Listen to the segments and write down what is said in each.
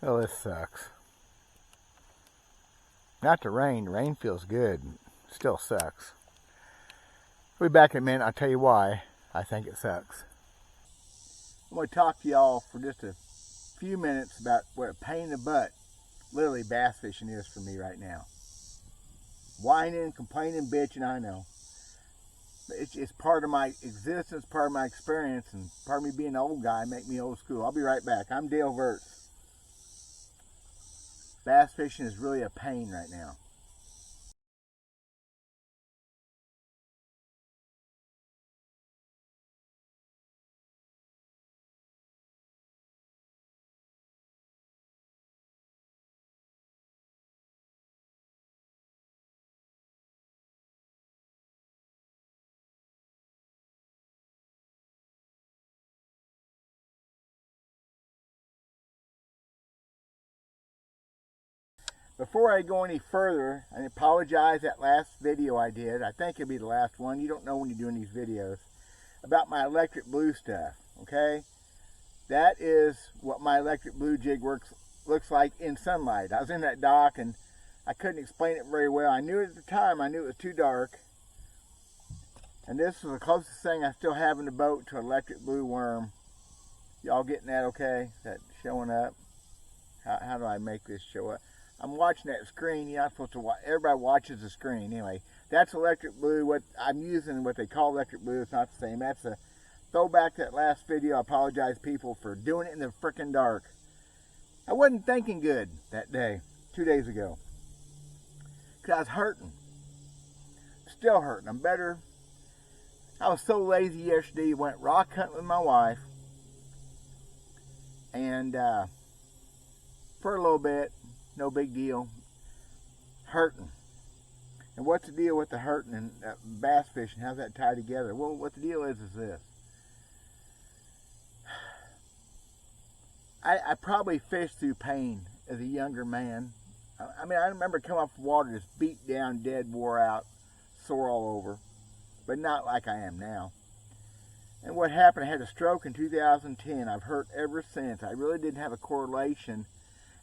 Oh, this sucks. Not the rain. The rain feels good. Still sucks. We'll be back in a minute. I'll tell you why I think it sucks. I'm going to talk to y'all for just a few minutes about what a pain in the butt literally bass fishing is for me right now. Whining, complaining, bitching, I know. But it's part of my existence, part of my experience, and part of me being an old guy make me old school. I'll be right back. I'm Dale Verts. Bass fishing is really a pain right now. Before I go any further, I apologize that last video I did. I think it'll be the last one. You don't know when you're doing these videos. About my electric blue stuff, okay? That is what my electric blue jig looks like in sunlight. I was in that dock and I couldn't explain it very well. I knew it at the time. I knew it was too dark. And this was the closest thing I still have in the boat to an electric blue worm. Y'all getting that okay? That showing up? How do I make this show up? I'm watching that screen. You're not supposed to watch. Everybody watches the screen. Anyway, that's electric blue. What I'm using, what they call electric blue, it's not the same. That's a throwback to that last video. I apologize, people, for doing it in the frickin' dark. I wasn't thinking good that day, 2 days ago. Because I was hurting. Still hurting. I'm better. I was so lazy yesterday. Went rock hunting with my wife. And for a little bit, no big deal. Hurting. And what's the deal with the hurting and bass fishing? How's that tied together? Well, what the deal is this. I probably fished through pain as a younger man. I mean, I remember coming off the water just beat down, dead, wore out, sore all over. But not like I am now. And what happened, I had a stroke in 2010. I've hurt ever since. I really didn't have a correlation.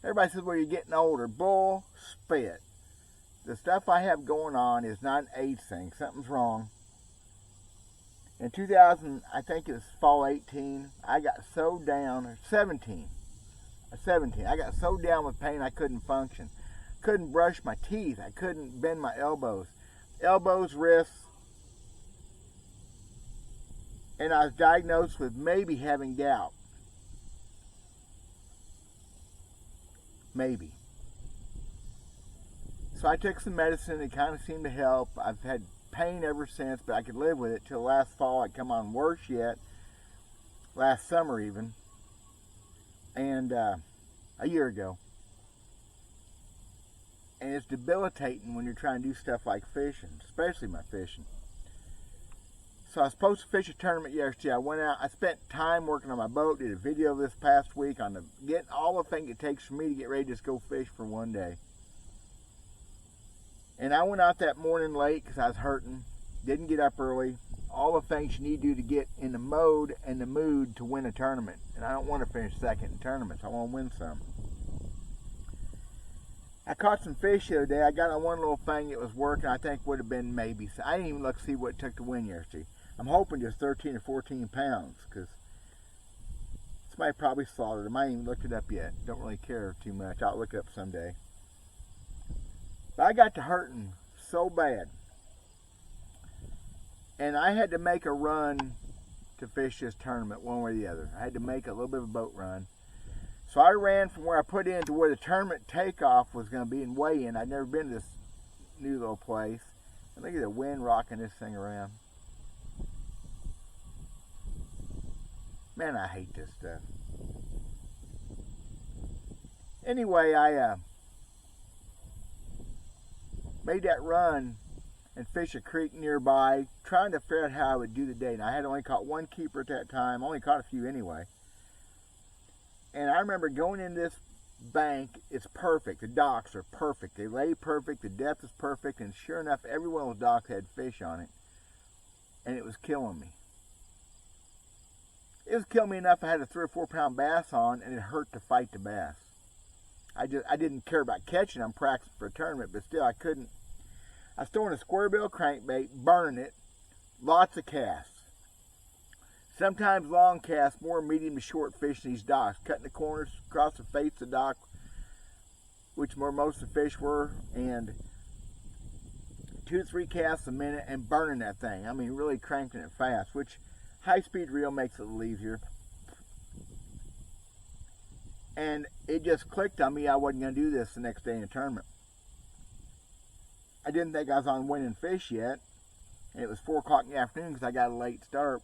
Everybody says, well, you're getting older. Bull spit. The stuff I have going on is not an age thing. Something's wrong. In 2000, I think it was fall 18, I got so down, or 17, I got so down with pain I couldn't function. Couldn't brush my teeth. I couldn't bend my elbows. Elbows, wrists. And I was diagnosed with maybe having gout. Maybe. So I took some medicine. It kind of seemed to help. I've had pain ever since, but I could live with it till last fall. I'd come on worse yet. Last summer even. And a year ago. And it's debilitating when you're trying to do stuff like fishing, especially my fishing. So I was supposed to fish a tournament yesterday. I went out. I spent time working on my boat. Did a video this past week on getting all the things it takes for me to get ready to just go fish for one day. And I went out that morning late because I was hurting. Didn't get up early. All the things you need to do to get in the mode and the mood to win a tournament. And I don't want to finish second in tournaments. I want to win some. I caught some fish the other day. I got on one little thing that was working. I think would have been maybe. I didn't even look to see what it took to win yesterday. I'm hoping just 13 or 14 pounds because somebody probably slaughtered them. I ain't even looked it up yet. Don't really care too much. I'll look it up someday. But I got to hurting so bad. And I had to make a run to fish this tournament one way or the other. I had to make a little bit of a boat run. So I ran from where I put in to where the tournament takeoff was going to be in weigh-in. I'd never been to this new little place. And look at the wind rocking this thing around. Man, I hate this stuff. Anyway, I made that run and fish a creek nearby, trying to figure out how I would do the day. And I had only caught one keeper at that time. Only caught a few anyway. And I remember going in this bank. It's perfect. The docks are perfect. They lay perfect. The depth is perfect. And sure enough, every one of those docks had fish on it. And it was killing me. It was killing me enough I had a 3 or 4 pound bass on, and it hurt to fight the bass. I didn't care about catching. I'm practicing for a tournament, but still I couldn't. I was throwing a square bill crankbait, burning it, lots of casts. Sometimes long casts, more medium to short fish in these docks, cutting the corners across the face of the dock, which where most of the fish were, and 2 to 3 casts a minute and burning that thing. I mean, really cranking it fast, which high-speed reel makes it a little easier. And it just clicked on me I wasn't going to do this the next day in the tournament. I didn't think I was on winning fish yet, and it was 4 o'clock in the afternoon because I got a late start.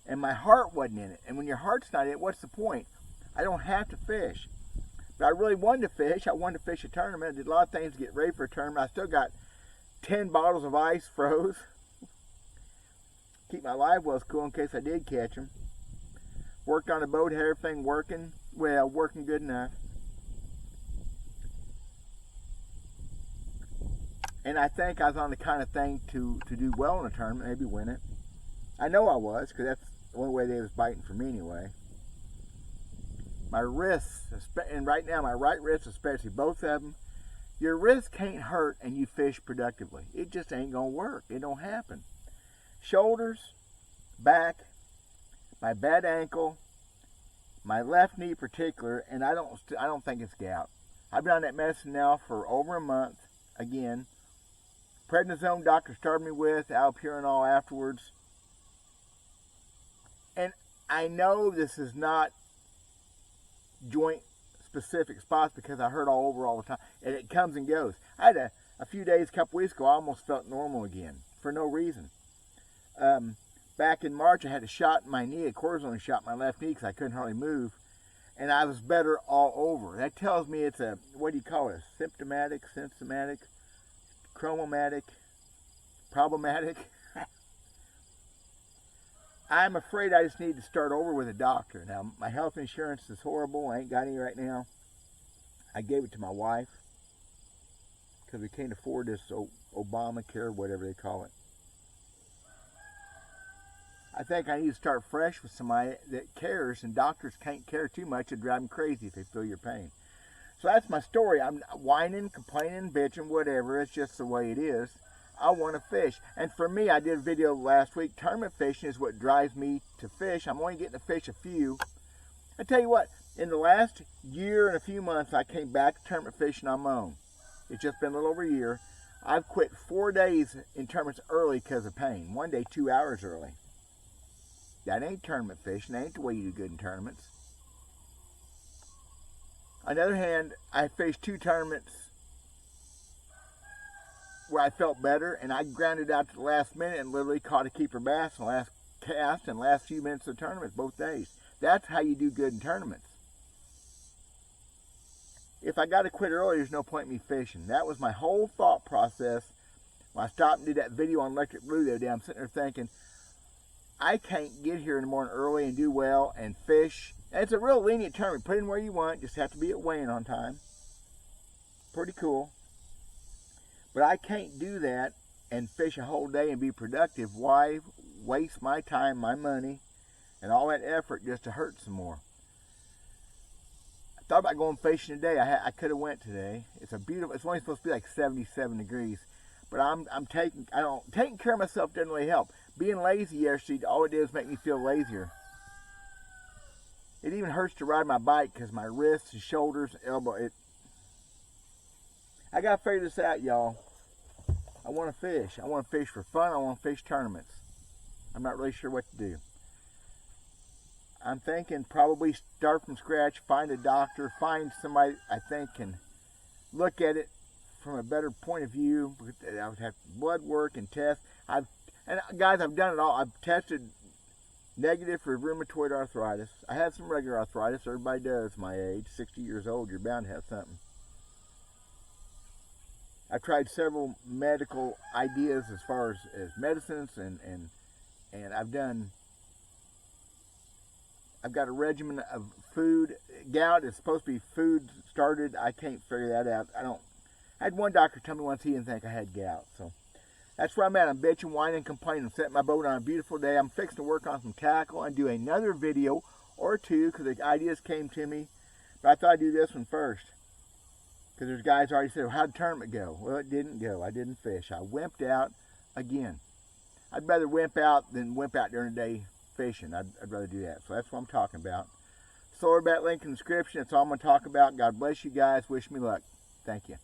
And my heart wasn't in it. And when your heart's not in it, what's the point? I don't have to fish. But I really wanted to fish. I wanted to fish a tournament. I did a lot of things to get ready for a tournament. I still got 10 bottles of ice froze. Keep my live wells cool in case I did catch them. Worked on the boat, had everything working. Well, working good enough. And I think I was on the kind of thing to do well in a tournament, maybe win it. I know I was, because that's the only way they was biting for me anyway. My wrists, and right now my right wrist especially, both of them, your wrist can't hurt and you fish productively. It just ain't going to work. It don't happen. Shoulders, back, my bad ankle, my left knee in particular, and I don't think it's gout. I've been on that medicine now for over a month. Again, prednisone doctor started me with, allopurinol afterwards. And I know this is not joint specific spots because I hurt all over all the time, and it comes and goes. I had a few days, a couple weeks ago, I almost felt normal again for no reason. Back in March, I had a shot in my knee, a cortisone shot in my left knee because I couldn't hardly move, and I was better all over. That tells me it's a, what do you call it, symptomatic, chromomatic, problematic. I'm afraid I just need to start over with a doctor. Now, my health insurance is horrible. I ain't got any right now. I gave it to my wife because we can't afford this Obamacare, whatever they call it. I think I need to start fresh with somebody that cares, and doctors can't care too much. It'd drive them crazy if they feel your pain. So that's my story. I'm whining, complaining, bitching, whatever. It's just the way it is. I want to fish. And for me, I did a video last week. Tournament fishing is what drives me to fish. I'm only getting to fish a few. I tell you what, in the last year and a few months, I came back to tournament fishing on my own. It's just been a little over a year. I've quit 4 days in tournaments early because of pain. One day, 2 hours early. That ain't tournament fishing. That ain't the way you do good in tournaments. On the other hand, I fished 2 tournaments where I felt better, and I grounded out to the last minute and literally caught a keeper bass in the last cast and last few minutes of the tournament both days. That's how you do good in tournaments. If I got to quit early, there's no point in me fishing. That was my whole thought process when I stopped and did that video on electric blue the other day. I'm sitting there thinking, I can't get here in the morning early and do well and fish. And it's a real lenient tournament. Put in where you want. Just have to be at weighing on time. Pretty cool. But I can't do that and fish a whole day and be productive. Why waste my time, my money, and all that effort just to hurt some more? I thought about going fishing today. I could have went today. It's a beautiful. It's only supposed to be like 77 degrees. But taking care of myself doesn't really help. Being lazy yesterday, all it did was make me feel lazier. It even hurts to ride my bike because my wrists and shoulders, elbow. I got to figure this out, y'all. I want to fish. I want to fish for fun. I want to fish tournaments. I'm not really sure what to do. I'm thinking probably start from scratch, find a doctor, find somebody I think can look at it from a better point of view. I would have blood work and tests. Guys, I've done it all. I've tested negative for rheumatoid arthritis. I have some regular arthritis. Everybody does my age. 60 years old, you're bound to have something. I've tried several medical ideas as far as medicines, and I've got a regimen of food. Gout is supposed to be food started. I can't figure that out. I had one doctor tell me once he didn't think I had gout. So that's where I'm at. I'm bitching, whining, complaining. I'm setting my boat on a beautiful day. I'm fixing to work on some tackle and do another video or two because the ideas came to me. But I thought I'd do this one first. Because there's guys already said, well, how'd the tournament go? Well, it didn't go. I didn't fish. I wimped out again. I'd rather wimp out than wimp out during the day fishing. I'd rather do that. So that's what I'm talking about. Solar bat link in the description. That's all I'm going to talk about. God bless you guys. Wish me luck. Thank you.